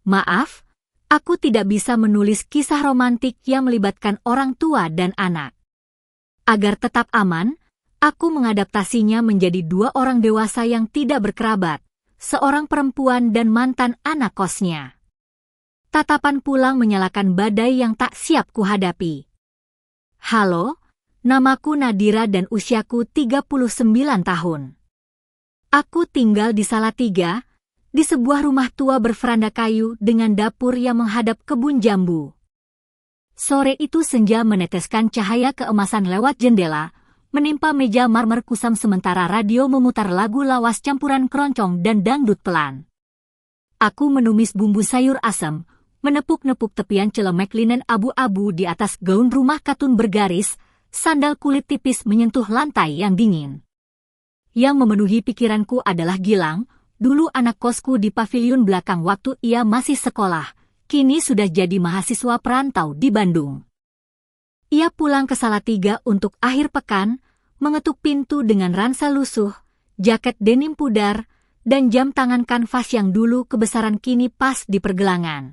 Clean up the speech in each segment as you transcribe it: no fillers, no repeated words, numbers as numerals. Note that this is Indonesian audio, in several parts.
Maaf, aku tidak bisa menulis kisah romantik yang melibatkan orang tua dan anak. Agar tetap aman, aku mengadaptasinya menjadi dua orang dewasa yang tidak berkerabat, seorang perempuan dan mantan anak kosnya. Tatapan Pulang menyalakan badai yang tak siap kuhadapi. Halo, namaku Nadira dan usiaku 39 tahun. Aku tinggal di Salatiga, di sebuah rumah tua berveranda kayu dengan dapur yang menghadap kebun jambu. Sore itu senja meneteskan cahaya keemasan lewat jendela, menimpa meja marmer kusam sementara radio memutar lagu lawas campuran keroncong dan dangdut pelan. Aku menumis bumbu sayur asam, menepuk-nepuk tepian celemek linen abu-abu di atas gaun rumah katun bergaris, sandal kulit tipis menyentuh lantai yang dingin. Yang memenuhi pikiranku adalah Gilang, dulu anak kosku di paviliun belakang waktu ia masih sekolah, kini sudah jadi mahasiswa perantau di Bandung. Ia pulang ke Salatiga untuk akhir pekan, mengetuk pintu dengan ransel lusuh, jaket denim pudar, dan jam tangan kanvas yang dulu kebesaran kini pas di pergelangan.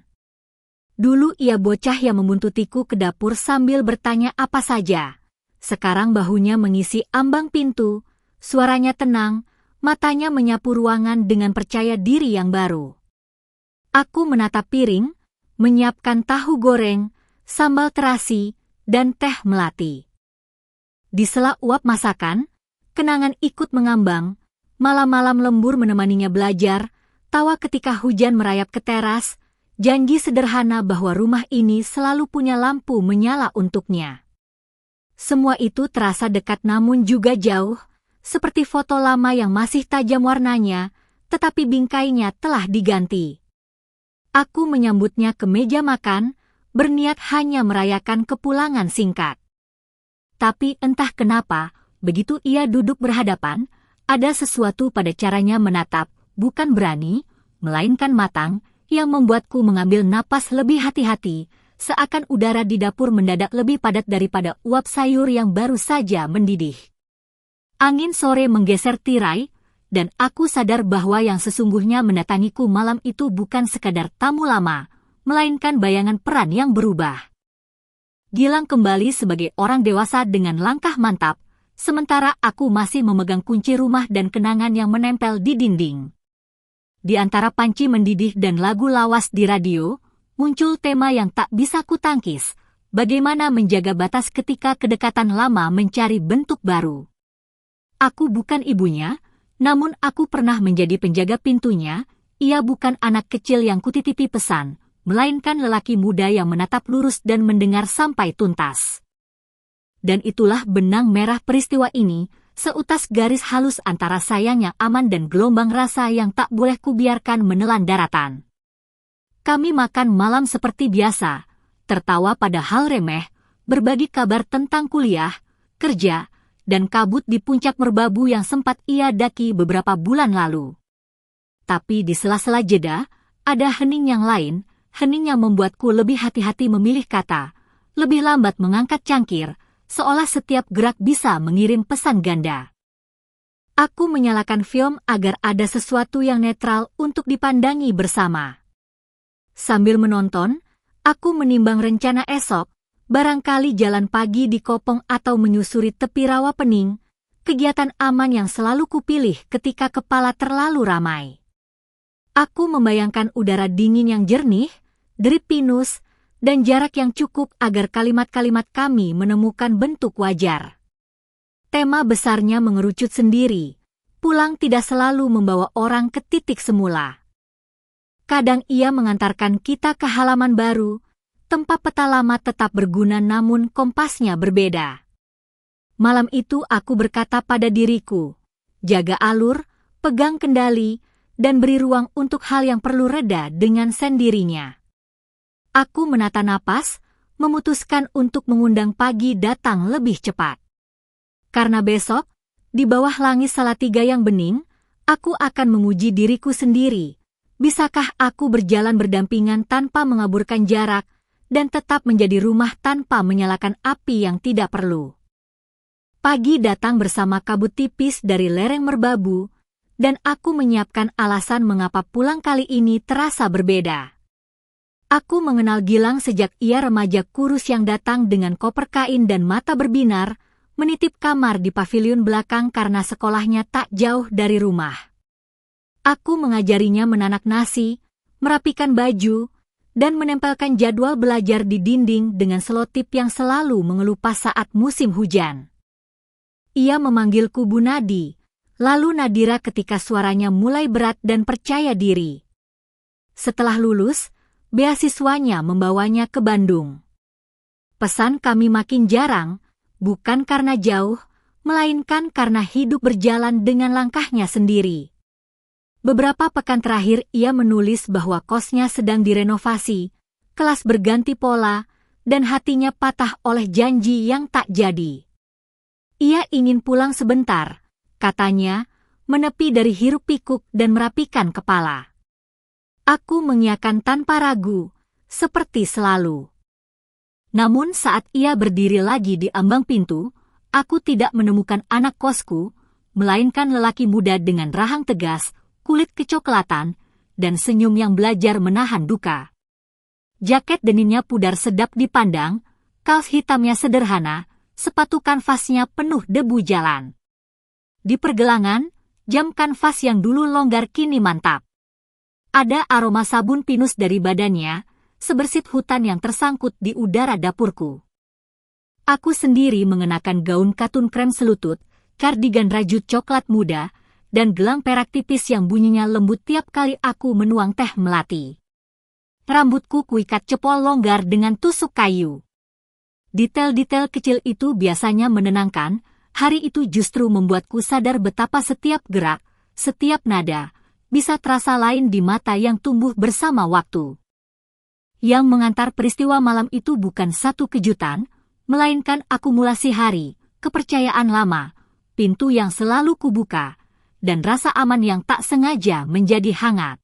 Dulu ia bocah yang membuntutiku ke dapur sambil bertanya apa saja. Sekarang bahunya mengisi ambang pintu, suaranya tenang, matanya menyapu ruangan dengan percaya diri yang baru. Aku menatap piring, menyiapkan tahu goreng, sambal terasi, dan teh melati. Di sela uap masakan, kenangan ikut mengambang, malam-malam lembur menemaninya belajar, tawa ketika hujan merayap ke teras, janji sederhana bahwa rumah ini selalu punya lampu menyala untuknya. Semua itu terasa dekat namun juga jauh, seperti foto lama yang masih tajam warnanya, tetapi bingkainya telah diganti. Aku menyambutnya ke meja makan, berniat hanya merayakan kepulangan singkat. Tapi entah kenapa, begitu ia duduk berhadapan, ada sesuatu pada caranya menatap, bukan berani, melainkan matang, yang membuatku mengambil napas lebih hati-hati, seakan udara di dapur mendadak lebih padat daripada uap sayur yang baru saja mendidih. Angin sore menggeser tirai, dan aku sadar bahwa yang sesungguhnya mendatangiku malam itu bukan sekadar tamu lama, melainkan bayangan peran yang berubah. Gilang kembali sebagai orang dewasa dengan langkah mantap, sementara aku masih memegang kunci rumah dan kenangan yang menempel di dinding. Di antara panci mendidih dan lagu lawas di radio, muncul tema yang tak bisa kutangkis, bagaimana menjaga batas ketika kedekatan lama mencari bentuk baru. Aku bukan ibunya, namun aku pernah menjadi penjaga pintunya. Ia bukan anak kecil yang kutitipi pesan, melainkan lelaki muda yang menatap lurus dan mendengar sampai tuntas. Dan itulah benang merah peristiwa ini, seutas garis halus antara sayang yang aman dan gelombang rasa yang tak boleh kubiarkan menelan daratan. Kami makan malam seperti biasa, tertawa pada hal remeh, berbagi kabar tentang kuliah, kerja, dan kabut di puncak merbabu yang sempat ia daki beberapa bulan lalu. Tapi di sela-sela jeda, ada hening yang lain, hening yang membuatku lebih hati-hati memilih kata, lebih lambat mengangkat cangkir, seolah setiap gerak bisa mengirim pesan ganda. Aku menyalakan film agar ada sesuatu yang netral untuk dipandangi bersama. Sambil menonton, aku menimbang rencana esok, barangkali jalan pagi di Kopong atau menyusuri tepi rawa pening, kegiatan aman yang selalu kupilih ketika kepala terlalu ramai. Aku membayangkan udara dingin yang jernih, derip pinus, dan jarak yang cukup agar kalimat-kalimat kami menemukan bentuk wajar. Tema besarnya mengerucut sendiri, pulang tidak selalu membawa orang ke titik semula. Kadang ia mengantarkan kita ke halaman baru, tempat peta lama tetap berguna namun kompasnya berbeda. Malam itu aku berkata pada diriku, jaga alur, pegang kendali, dan beri ruang untuk hal yang perlu reda dengan sendirinya. Aku menata napas, memutuskan untuk mengundang pagi datang lebih cepat. Karena besok, di bawah langit Salatiga yang bening, aku akan menguji diriku sendiri. Bisakah aku berjalan berdampingan tanpa mengaburkan jarak, dan tetap menjadi rumah tanpa menyalakan api yang tidak perlu? Pagi datang bersama kabut tipis dari lereng merbabu, dan aku menyiapkan alasan mengapa pulang kali ini terasa berbeda. Aku mengenal Gilang sejak ia remaja kurus yang datang dengan koper kain dan mata berbinar, menitip kamar di paviliun belakang karena sekolahnya tak jauh dari rumah. Aku mengajarinya menanak nasi, merapikan baju, dan menempelkan jadwal belajar di dinding dengan selotip yang selalu mengelupas saat musim hujan. Ia memanggilku Bu Nadi, lalu Nadira ketika suaranya mulai berat dan percaya diri. Setelah lulus, beasiswanya membawanya ke Bandung. Pesan kami makin jarang, bukan karena jauh, melainkan karena hidup berjalan dengan langkahnya sendiri. Beberapa pekan terakhir ia menulis bahwa kosnya sedang direnovasi, kelas berganti pola, dan hatinya patah oleh janji yang tak jadi. Ia ingin pulang sebentar, katanya, menepi dari hiruk-pikuk dan merapikan kepala. Aku mengiyakan tanpa ragu, seperti selalu. Namun saat ia berdiri lagi di ambang pintu, aku tidak menemukan anak kosku, melainkan lelaki muda dengan rahang tegas, kulit kecoklatan, dan senyum yang belajar menahan duka. Jaket deninnya pudar sedap dipandang, kaos hitamnya sederhana, sepatu kanvasnya penuh debu jalan. Di pergelangan, jam kanvas yang dulu longgar kini mantap. Ada aroma sabun pinus dari badannya, sebersit hutan yang tersangkut di udara dapurku. Aku sendiri mengenakan gaun katun krem selutut, kardigan rajut coklat muda, dan gelang perak tipis yang bunyinya lembut tiap kali aku menuang teh melati. Rambutku kuikat cepol longgar dengan tusuk kayu. Detail-detail kecil itu biasanya menenangkan, hari itu justru membuatku sadar betapa setiap gerak, setiap nada, bisa terasa lain di mata yang tumbuh bersama waktu. Yang mengantar peristiwa malam itu bukan satu kejutan, melainkan akumulasi hari, kepercayaan lama, pintu yang selalu kubuka, dan rasa aman yang tak sengaja menjadi hangat.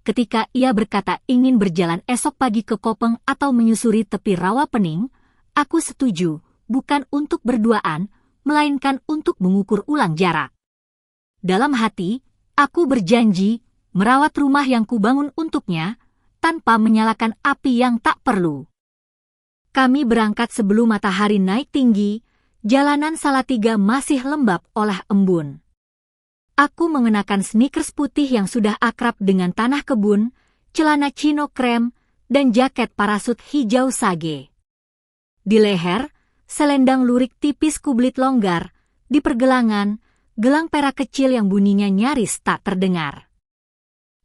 Ketika ia berkata ingin berjalan esok pagi ke Kopeng atau menyusuri tepi rawa Pening, aku setuju, bukan untuk berduaan, melainkan untuk mengukur ulang jarak. Dalam hati, aku berjanji merawat rumah yang kubangun untuknya, tanpa menyalakan api yang tak perlu. Kami berangkat sebelum matahari naik tinggi, jalanan Salatiga masih lembab oleh embun. Aku mengenakan sneakers putih yang sudah akrab dengan tanah kebun, celana chino krem, dan jaket parasut hijau sage. Di leher, selendang lurik tipis kublit longgar, di pergelangan, gelang perak kecil yang bunyinya nyaris tak terdengar.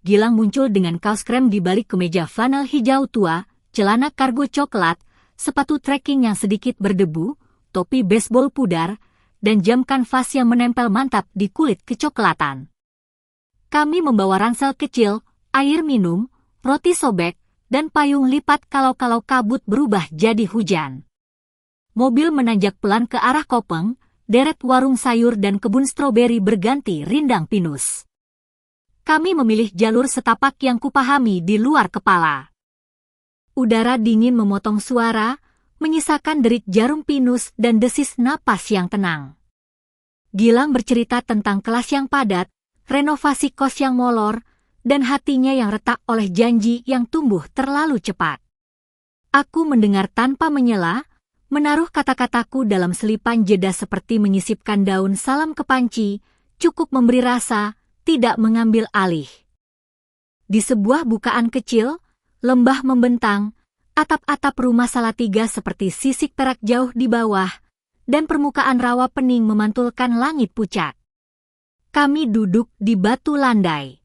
Gilang muncul dengan kaos krem di balik kemeja flanel hijau tua, celana kargo coklat, sepatu trekking yang sedikit berdebu, topi baseball pudar, dan jam kanvas yang menempel mantap di kulit kecoklatan. Kami membawa ransel kecil, air minum, roti sobek, dan payung lipat kalau-kalau kabut berubah jadi hujan. Mobil menanjak pelan ke arah Kopeng, deret warung sayur dan kebun stroberi berganti rindang pinus. Kami memilih jalur setapak yang kupahami di luar kepala. Udara dingin memotong suara, menyisakan derit jarum pinus dan desis napas yang tenang. Gilang bercerita tentang kelas yang padat, renovasi kos yang molor, dan hatinya yang retak oleh janji yang tumbuh terlalu cepat. Aku mendengar tanpa menyela, menaruh kata-kataku dalam selipan jeda seperti menyisipkan daun salam ke panci, cukup memberi rasa, tidak mengambil alih. Di sebuah bukaan kecil, lembah membentang, atap-atap rumah Salatiga seperti sisik perak jauh di bawah, dan permukaan rawa Pening memantulkan langit pucat. Kami duduk di batu landai.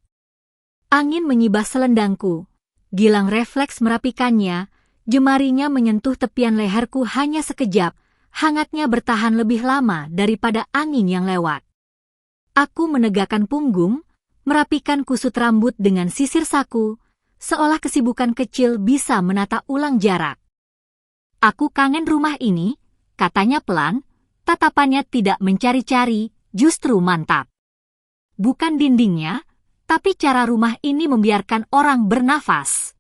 Angin menyibah selendangku. Gilang refleks merapikannya, jemarinya menyentuh tepian leherku hanya sekejap, hangatnya bertahan lebih lama daripada angin yang lewat. Aku menegakkan punggung, merapikan kusut rambut dengan sisir saku, seolah kesibukan kecil bisa menata ulang jarak. Aku kangen rumah ini, katanya pelan, tatapannya tidak mencari-cari, justru mantap. Bukan dindingnya, tapi cara rumah ini membiarkan orang bernafas.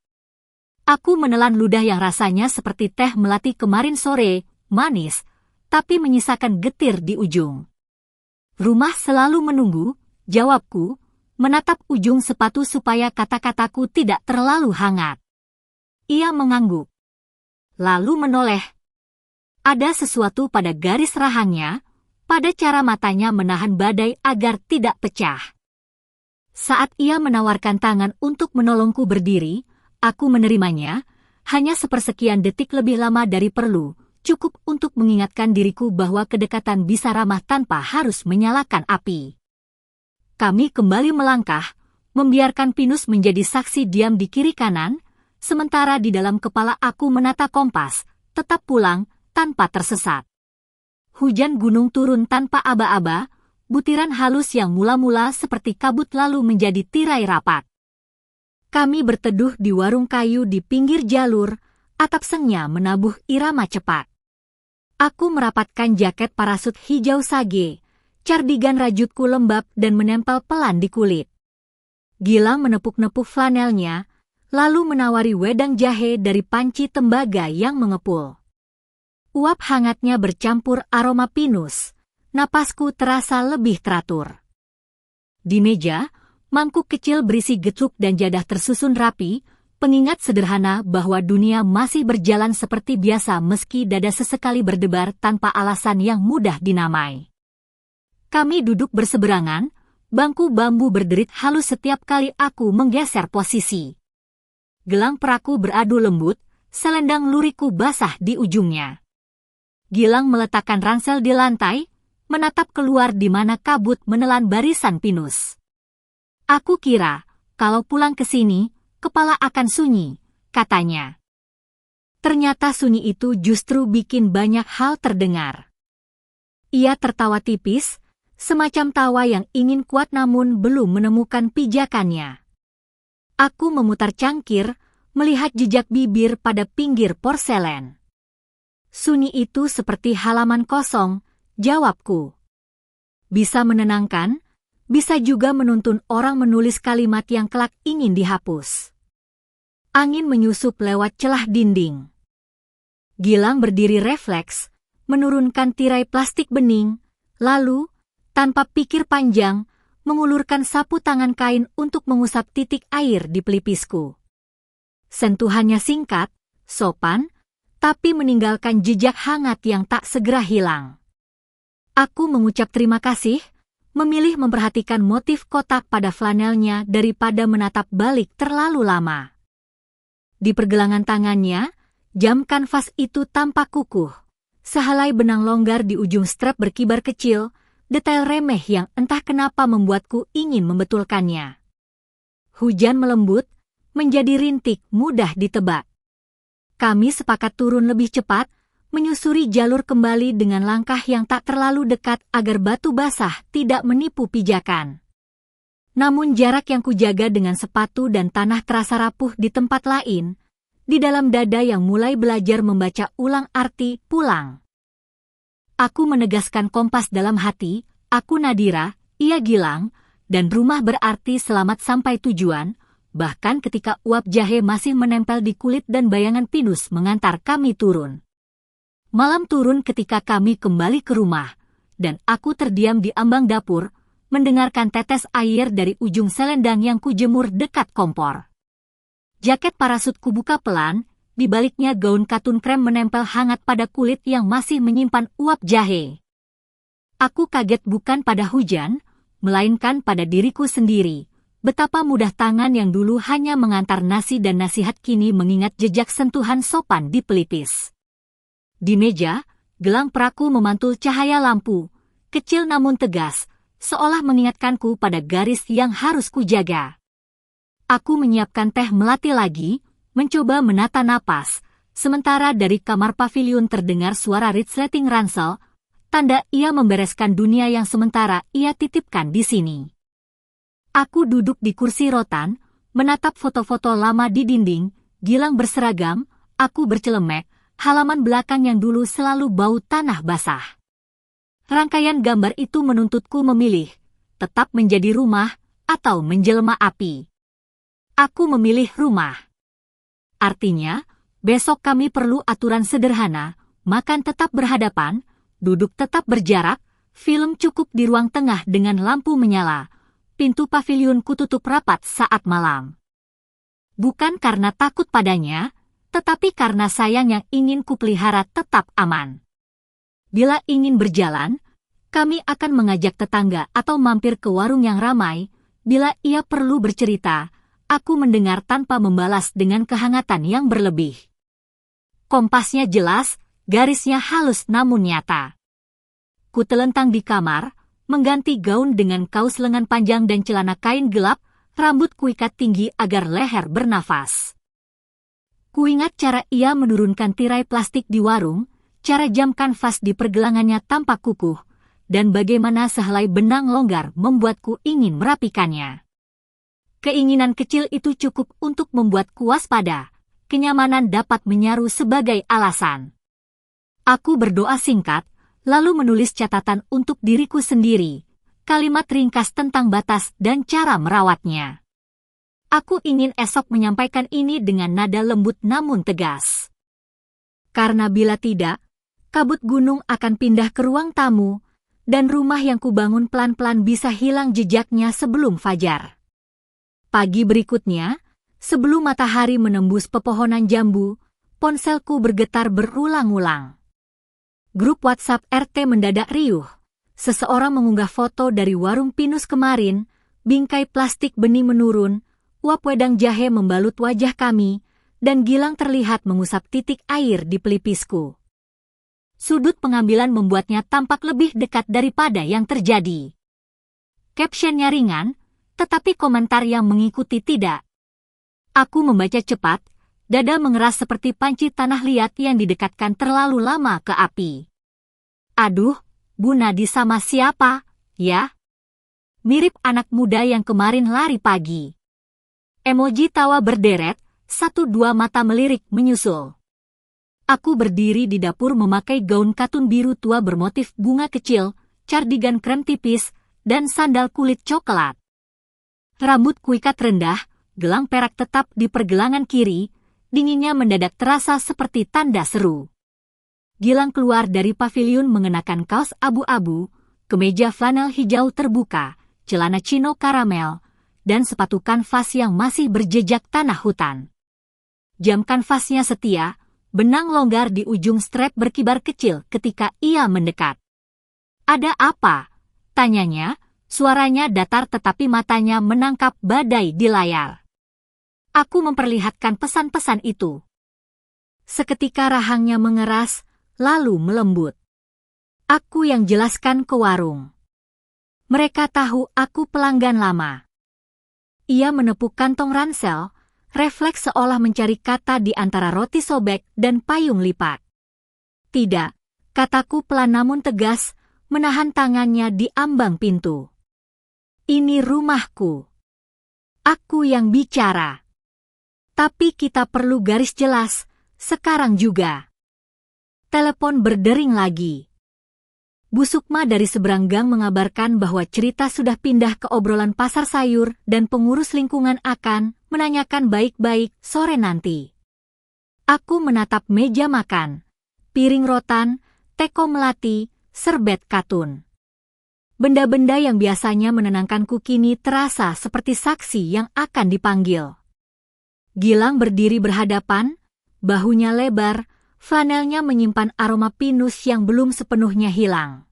Aku menelan ludah yang rasanya seperti teh melati kemarin sore, manis, tapi menyisakan getir di ujung. Rumah selalu menunggu, jawabku, menatap ujung sepatu supaya kata-kataku tidak terlalu hangat. ia mengangguk. Lalu menoleh. Ada sesuatu pada garis rahangnya, pada cara matanya menahan badai agar tidak pecah. Saat ia menawarkan tangan untuk menolongku berdiri, aku menerimanya, hanya sepersekian detik lebih lama dari perlu, cukup untuk mengingatkan diriku bahwa kedekatan bisa ramah tanpa harus menyalakan api. Kami kembali melangkah, membiarkan Pinus menjadi saksi diam di kiri kanan, sementara di dalam kepala aku menata kompas, tetap pulang, tanpa tersesat. Hujan gunung turun tanpa aba-aba, butiran halus yang mula-mula seperti kabut lalu menjadi tirai rapat. Kami berteduh di warung kayu di pinggir jalur, atap sengnya menabuh irama cepat. Aku merapatkan jaket parasut hijau sage, cardigan rajutku lembab dan menempel pelan di kulit. Gilang menepuk-nepuk flanelnya, lalu menawari wedang jahe dari panci tembaga yang mengepul. Uap hangatnya bercampur aroma pinus, napasku terasa lebih teratur. Di meja, mangkuk kecil berisi getuk dan jadah tersusun rapi, pengingat sederhana bahwa dunia masih berjalan seperti biasa meski dada sesekali berdebar tanpa alasan yang mudah dinamai. Kami duduk berseberangan, bangku bambu berderit halus setiap kali aku menggeser posisi. Gelang peraku beradu lembut, selendang luriku basah di ujungnya. Gilang meletakkan ransel di lantai, menatap keluar di mana kabut menelan barisan pinus. Aku kira, kalau pulang ke sini, kepala akan sunyi, katanya. Ternyata sunyi itu justru bikin banyak hal terdengar. Ia tertawa tipis, semacam tawa yang ingin kuat namun belum menemukan pijakannya. Aku memutar cangkir, melihat jejak bibir pada pinggir porselen. Sunyi itu seperti halaman kosong, jawabku. Bisa menenangkan, bisa juga menuntun orang menulis kalimat yang kelak ingin dihapus. Angin menyusup lewat celah dinding. Gilang berdiri refleks, menurunkan tirai plastik bening, lalu, tanpa pikir panjang, mengulurkan sapu tangan kain untuk mengusap titik air di pelipisku. Sentuhannya singkat, sopan, tapi meninggalkan jejak hangat yang tak segera hilang. Aku mengucap terima kasih, memilih memperhatikan motif kotak pada flanelnya daripada menatap balik terlalu lama. Di pergelangan tangannya, jam kanvas itu tampak kukuh. Sehelai benang longgar di ujung strap berkibar kecil, detail remeh yang entah kenapa membuatku ingin membetulkannya. Hujan melembut, menjadi rintik mudah ditebak. Kami sepakat turun lebih cepat, menyusuri jalur kembali dengan langkah yang tak terlalu dekat agar batu basah tidak menipu pijakan. Namun jarak yang kujaga dengan sepatu dan tanah terasa rapuh di tempat lain, di dalam dada yang mulai belajar membaca ulang arti pulang. Aku menegaskan kompas dalam hati, aku Nadira, ia Gilang, dan rumah berarti selamat sampai tujuan, bahkan ketika uap jahe masih menempel di kulit dan bayangan pinus mengantar kami turun. Malam turun ketika kami kembali ke rumah, dan aku terdiam di ambang dapur, mendengarkan tetes air dari ujung selendang yang kujemur dekat kompor. Jaket parasut kubuka pelan, di baliknya gaun katun krem menempel hangat pada kulit yang masih menyimpan uap jahe. Aku kaget bukan pada hujan, melainkan pada diriku sendiri. Betapa mudah tangan yang dulu hanya mengantar nasi dan nasihat kini mengingat jejak sentuhan sopan di pelipis. Di meja, gelang peraku memantul cahaya lampu, kecil namun tegas, seolah mengingatkanku pada garis yang harus kujaga. Aku menyiapkan teh melati lagi, mencoba menata napas, sementara dari kamar pavilion terdengar suara resleting ransel, tanda ia membereskan dunia yang sementara ia titipkan di sini. Aku duduk di kursi rotan, menatap foto-foto lama di dinding, Gilang berseragam, aku bercelemek, halaman belakang yang dulu selalu bau tanah basah. Rangkaian gambar itu menuntutku memilih, tetap menjadi rumah, atau menjelma api. Aku memilih rumah. Artinya, besok kami perlu aturan sederhana, makan tetap berhadapan, duduk tetap berjarak, film cukup di ruang tengah dengan lampu menyala. Pintu pavilion kututup rapat saat malam. Bukan karena takut padanya, tetapi karena sayang yang ingin kupelihara tetap aman. Bila ingin berjalan, kami akan mengajak tetangga atau mampir ke warung yang ramai. Bila ia perlu bercerita, aku mendengar tanpa membalas dengan kehangatan yang berlebih. Kompasnya jelas, garisnya halus namun nyata. Ku telentang di kamar, mengganti gaun dengan kaos lengan panjang dan celana kain gelap, rambut kuikat tinggi agar leher bernafas. Kuingat cara ia menurunkan tirai plastik di warung, cara jam kanvas di pergelangannya tampak kukuh, dan bagaimana sehelai benang longgar membuatku ingin merapikannya. Keinginan kecil itu cukup untuk membuatku waspada, kenyamanan dapat menyaru sebagai alasan. Aku berdoa singkat, lalu menulis catatan untuk diriku sendiri, kalimat ringkas tentang batas dan cara merawatnya. Aku ingin esok menyampaikan ini dengan nada lembut namun tegas. Karena bila tidak, kabut gunung akan pindah ke ruang tamu, dan rumah yang kubangun pelan-pelan bisa hilang jejaknya sebelum fajar. Pagi berikutnya, sebelum matahari menembus pepohonan jambu, ponselku bergetar berulang-ulang. Grup WhatsApp RT mendadak riuh. Seseorang mengunggah foto dari warung pinus kemarin, bingkai plastik benih menurun, uap wedang jahe membalut wajah kami, dan Gilang terlihat mengusap titik air di pelipisku. Sudut pengambilan membuatnya tampak lebih dekat daripada yang terjadi. Captionnya ringan, tetapi komentar yang mengikuti tidak. Aku membaca cepat, dada mengeras seperti panci tanah liat yang didekatkan terlalu lama ke api. Aduh, Bu Nadi sama siapa, ya? Mirip anak muda yang kemarin lari pagi. Emoji tawa berderet, 1-2 mata melirik menyusul. Aku berdiri di dapur memakai gaun katun biru tua bermotif bunga kecil, cardigan krem tipis, dan sandal kulit coklat. Rambut kuikat rendah, gelang perak tetap di pergelangan kiri, dinginnya mendadak terasa seperti tanda seru. Gilang keluar dari paviliun mengenakan kaos abu-abu, kemeja flanel hijau terbuka, celana chino karamel, dan sepatu kanvas yang masih berjejak tanah hutan. Jam kanvasnya setia, benang longgar di ujung strap berkibar kecil ketika ia mendekat. "Ada apa?" tanyanya, suaranya datar tetapi matanya menangkap badai di layar. Aku memperlihatkan pesan-pesan itu. Seketika rahangnya mengeras, lalu melembut. Aku yang jelaskan ke warung. Mereka tahu aku pelanggan lama. Ia menepuk kantong ransel, refleks seolah mencari kata di antara roti sobek dan payung lipat. "Tidak," kataku pelan namun tegas, menahan tangannya di ambang pintu. "Ini rumahku. Aku yang bicara. Tapi kita perlu garis jelas, sekarang juga." Telepon berdering lagi. Bu Sukma dari seberang gang mengabarkan bahwa cerita sudah pindah ke obrolan pasar sayur dan pengurus lingkungan akan menanyakan baik-baik sore nanti. Aku menatap meja makan, piring rotan, teko melati, serbet katun. Benda-benda yang biasanya menenangkanku kini terasa seperti saksi yang akan dipanggil. Gilang berdiri berhadapan, bahunya lebar, flanelnya menyimpan aroma pinus yang belum sepenuhnya hilang.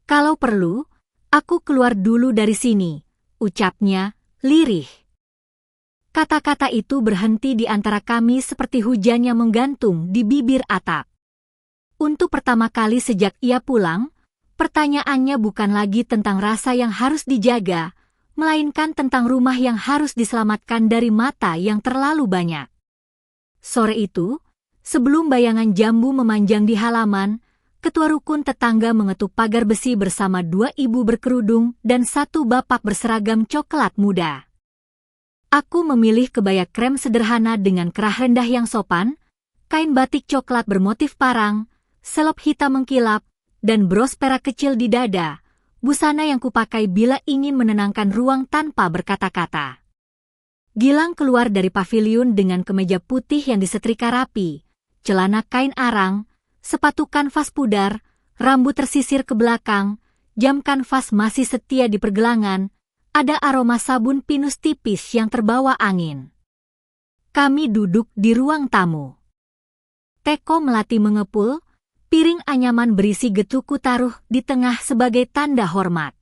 "Kalau perlu, aku keluar dulu dari sini," ucapnya, lirih. Kata-kata itu berhenti di antara kami seperti hujan yang menggantung di bibir atap. Untuk pertama kali sejak ia pulang, pertanyaannya bukan lagi tentang rasa yang harus dijaga, melainkan tentang rumah yang harus diselamatkan dari mata yang terlalu banyak. Sore itu, sebelum bayangan jambu memanjang di halaman, ketua rukun tetangga mengetuk pagar besi bersama 2 ibu berkerudung dan 1 bapak berseragam coklat muda. Aku memilih kebaya krem sederhana dengan kerah rendah yang sopan, kain batik coklat bermotif parang, selop hitam mengkilap, dan bros perak kecil di dada, busana yang kupakai bila ingin menenangkan ruang tanpa berkata-kata. Gilang keluar dari paviliun dengan kemeja putih yang disetrika rapi, celana kain arang, sepatu kanvas pudar, rambut tersisir ke belakang, jam kanvas masih setia di pergelangan, ada aroma sabun pinus tipis yang terbawa angin. Kami duduk di ruang tamu. Teko Melati mengepul, piring anyaman berisi getuk taruh di tengah sebagai tanda hormat.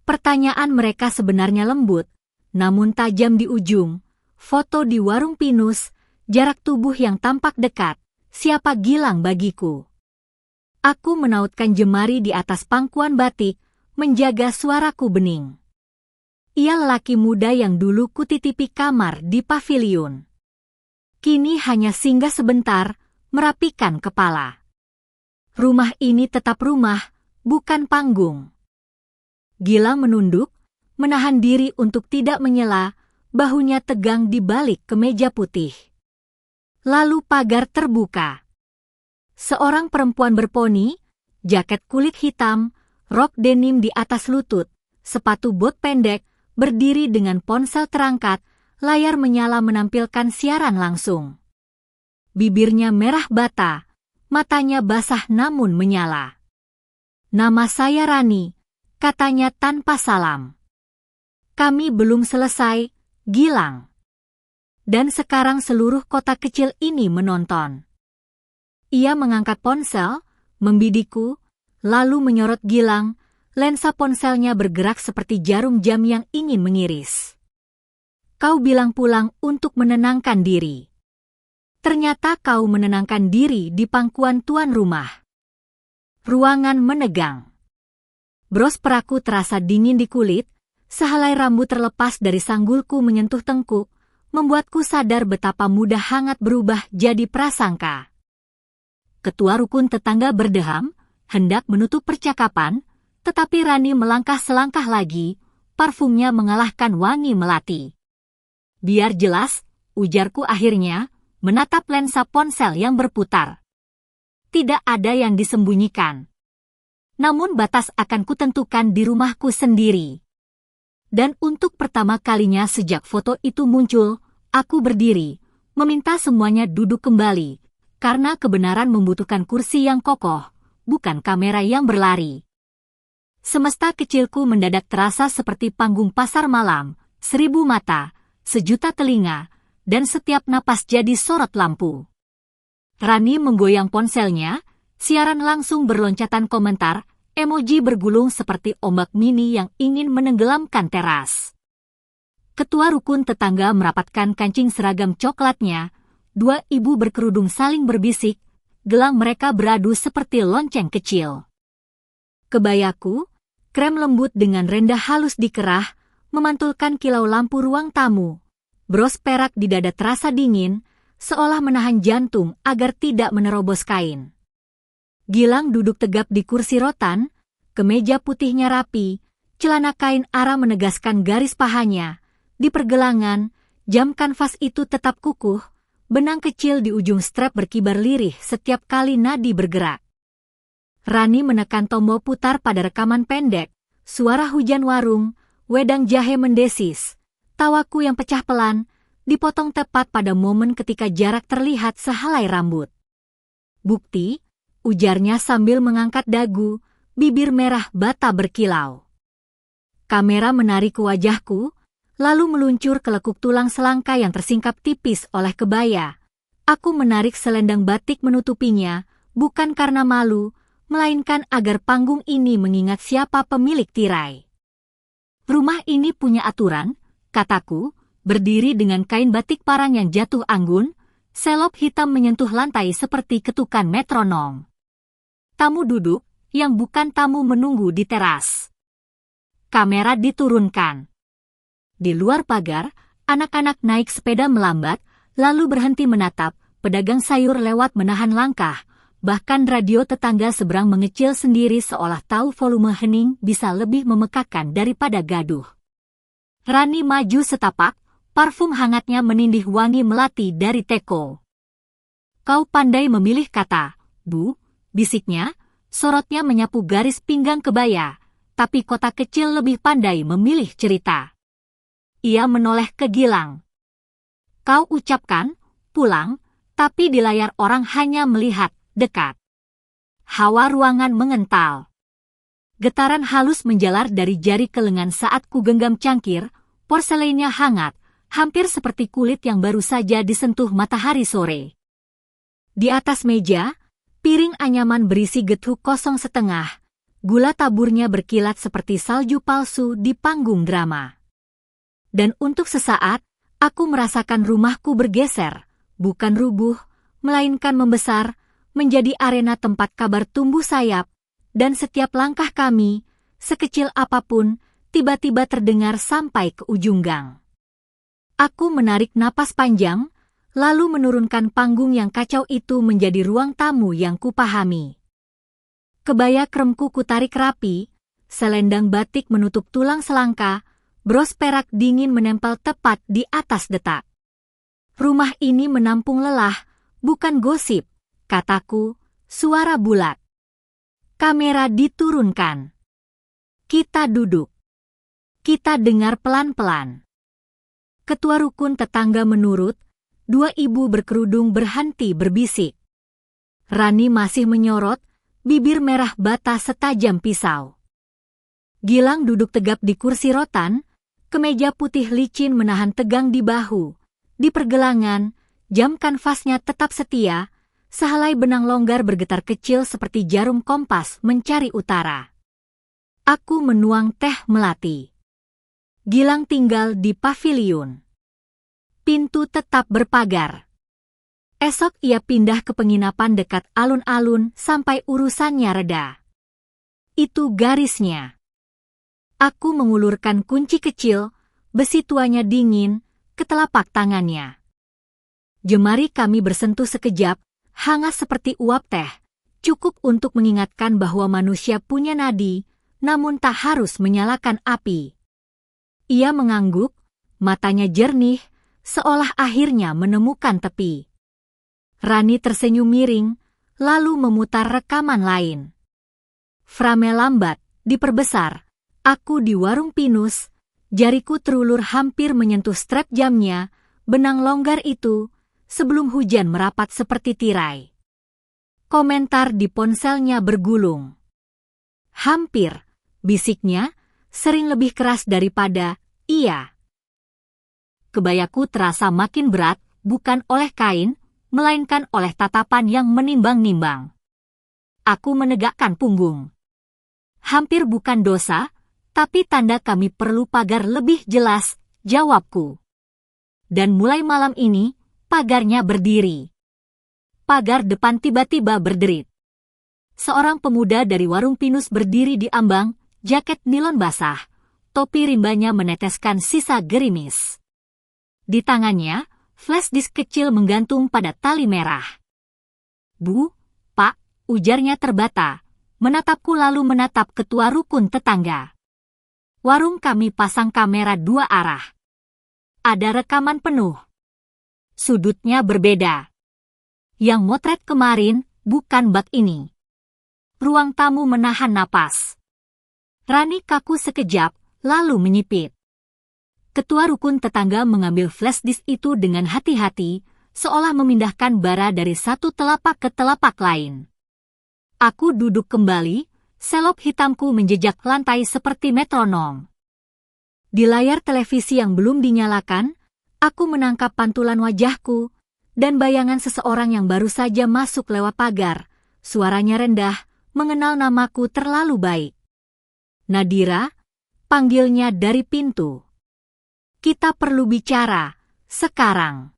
Pertanyaan mereka sebenarnya lembut, namun tajam di ujung. Foto di warung pinus, jarak tubuh yang tampak dekat, siapa Gilang bagiku? Aku menautkan jemari di atas pangkuan batik, menjaga suaraku bening. Ia lelaki muda yang dulu kutitipi kamar di paviliun. Kini hanya singgah sebentar, merapikan kepala. Rumah ini tetap rumah, bukan panggung. Gilang menunduk, menahan diri untuk tidak menyela, bahunya tegang di balik kemeja putih. Lalu pagar terbuka. Seorang perempuan berponi, jaket kulit hitam, rok denim di atas lutut, sepatu bot pendek, berdiri dengan ponsel terangkat, layar menyala menampilkan siaran langsung. Bibirnya merah bata, matanya basah namun menyala. "Nama saya Rani," katanya tanpa salam. "Kami belum selesai, Gilang." Dan sekarang seluruh kota kecil ini menonton. Ia mengangkat ponsel, membidikku, lalu menyorot Gilang, lensa ponselnya bergerak seperti jarum jam yang ingin mengiris. "Kau bilang pulang untuk menenangkan diri. Ternyata kau menenangkan diri di pangkuan tuan rumah." Ruangan menegang. Bros peraku terasa dingin di kulit, sehelai rambut terlepas dari sanggulku menyentuh tengkuk, membuatku sadar betapa mudah hangat berubah jadi prasangka. Ketua rukun tetangga berdeham, hendak menutup percakapan, tetapi Rani melangkah selangkah lagi, parfumnya mengalahkan wangi melati. "Biar jelas," ujarku akhirnya, menatap lensa ponsel yang berputar. "Tidak ada yang disembunyikan. Namun batas akan kutentukan di rumahku sendiri." Dan untuk pertama kalinya sejak foto itu muncul, aku berdiri, meminta semuanya duduk kembali, karena kebenaran membutuhkan kursi yang kokoh, bukan kamera yang berlari. Semesta kecilku mendadak terasa seperti panggung pasar malam, 1000 mata, 1.000.000 telinga, dan setiap napas jadi sorot lampu. Rani menggoyang ponselnya, siaran langsung berloncatan komentar, emoji bergulung seperti ombak mini yang ingin menenggelamkan teras. Ketua rukun tetangga merapatkan kancing seragam coklatnya, 2 ibu berkerudung saling berbisik, gelang mereka beradu seperti lonceng kecil. Kebayaku, krem lembut dengan rendah halus dikerah, memantulkan kilau lampu ruang tamu. Bros perak di dada terasa dingin, seolah menahan jantung agar tidak menerobos kain. Gilang duduk tegap di kursi rotan, kemeja putihnya rapi, celana kain ara menegaskan garis pahanya. Di pergelangan, jam kanvas itu tetap kukuh, benang kecil di ujung strap berkibar lirih setiap kali nadi bergerak. Rani menekan tombol putar pada rekaman pendek, suara hujan warung, wedang jahe mendesis. Tawaku yang pecah pelan, dipotong tepat pada momen ketika jarak terlihat sehelai rambut. "Bukti," ujarnya sambil mengangkat dagu, bibir merah bata berkilau. Kamera menarik ke wajahku, lalu meluncur ke lekuk tulang selangka yang tersingkap tipis oleh kebaya. Aku menarik selendang batik menutupinya, bukan karena malu, melainkan agar panggung ini mengingat siapa pemilik tirai. "Rumah ini punya aturan," kataku, berdiri dengan kain batik parang yang jatuh anggun, selop hitam menyentuh lantai seperti ketukan metronom. Tamu duduk, yang bukan tamu menunggu di teras. Kamera diturunkan. Di luar pagar, anak-anak naik sepeda melambat, lalu berhenti menatap, pedagang sayur lewat menahan langkah, bahkan radio tetangga seberang mengecil sendiri seolah tahu volume hening bisa lebih memekakan daripada gaduh. Rani maju setapak, parfum hangatnya menindih wangi melati dari teko. "Kau pandai memilih kata, Bu," bisiknya, sorotnya menyapu garis pinggang kebaya, "tapi kota kecil lebih pandai memilih cerita." Ia menoleh ke Gilang. "Kau ucapkan, pulang, tapi di layar orang hanya melihat, dekat." Hawa ruangan mengental. Getaran halus menjalar dari jari ke lengan saat ku genggam cangkir, porselennya hangat, hampir seperti kulit yang baru saja disentuh matahari sore. Di atas meja, piring anyaman berisi gethuk kosong setengah, gula taburnya berkilat seperti salju palsu di panggung drama. Dan untuk sesaat, aku merasakan rumahku bergeser, bukan rubuh, melainkan membesar, menjadi arena tempat kabar tumbuh sayap, dan setiap langkah kami, sekecil apapun, tiba-tiba terdengar sampai ke ujung gang. Aku menarik napas panjang, lalu menurunkan panggung yang kacau itu menjadi ruang tamu yang kupahami. Kebaya kremku kutarik rapi, selendang batik menutup tulang selangka, bros perak dingin menempel tepat di atas detak. Rumah ini menampung lelah, bukan gosip, kataku, suara bulat. Kamera diturunkan. Kita duduk. Kita dengar pelan-pelan. Ketua rukun tetangga menurut, dua ibu berkerudung berhenti berbisik. Rani masih menyorot, bibir merah bata setajam pisau. Gilang duduk tegap di kursi rotan, kemeja putih licin menahan tegang di bahu. Di pergelangan, jam kanvasnya tetap setia, sehelai benang longgar bergetar kecil seperti jarum kompas mencari utara. Aku menuang teh melati. Gilang tinggal di paviliun. Pintu tetap berpagar. Esok ia pindah ke penginapan dekat alun-alun sampai urusannya reda. Itu garisnya. Aku mengulurkan kunci kecil, besi tuanya dingin, ke telapak tangannya. Jemari kami bersentuh sekejap, hangat seperti uap teh, cukup untuk mengingatkan bahwa manusia punya nadi, namun tak harus menyalakan api. Ia mengangguk, matanya jernih, seolah akhirnya menemukan tepi. Rani tersenyum miring, lalu memutar rekaman lain. Frame lambat, diperbesar. Aku di warung pinus, jariku terulur hampir menyentuh strap jamnya, benang longgar itu, sebelum hujan merapat seperti tirai. Komentar di ponselnya bergulung. Hampir, bisiknya, sering lebih keras daripada, iya. Kebayaku terasa makin berat, bukan oleh kain, melainkan oleh tatapan yang menimbang-nimbang. Aku menegakkan punggung. Hampir bukan dosa, tapi tanda kami perlu pagar lebih jelas, jawabku. Dan mulai malam ini, pagarnya berdiri. Pagar depan tiba-tiba berderit. Seorang pemuda dari warung pinus berdiri di ambang, jaket nilon basah, topi rimbanya meneteskan sisa gerimis. Di tangannya, flash disk kecil menggantung pada tali merah. Bu, Pak, ujarnya terbata, menatapku lalu menatap ketua rukun tetangga. Warung kami pasang kamera 2 arah. Ada rekaman penuh. Sudutnya berbeda. Yang motret kemarin, bukan bak ini. Ruang tamu menahan napas. Rani kaku sekejap, lalu menyipit. Ketua rukun tetangga mengambil flash disk itu dengan hati-hati, seolah memindahkan bara dari satu telapak ke telapak lain. Aku duduk kembali, selop hitamku menjejak lantai seperti metronom. Di layar televisi yang belum dinyalakan, aku menangkap pantulan wajahku, dan bayangan seseorang yang baru saja masuk lewat pagar, suaranya rendah, mengenal namaku terlalu baik. Nadira, panggilnya dari pintu. Kita perlu bicara, sekarang.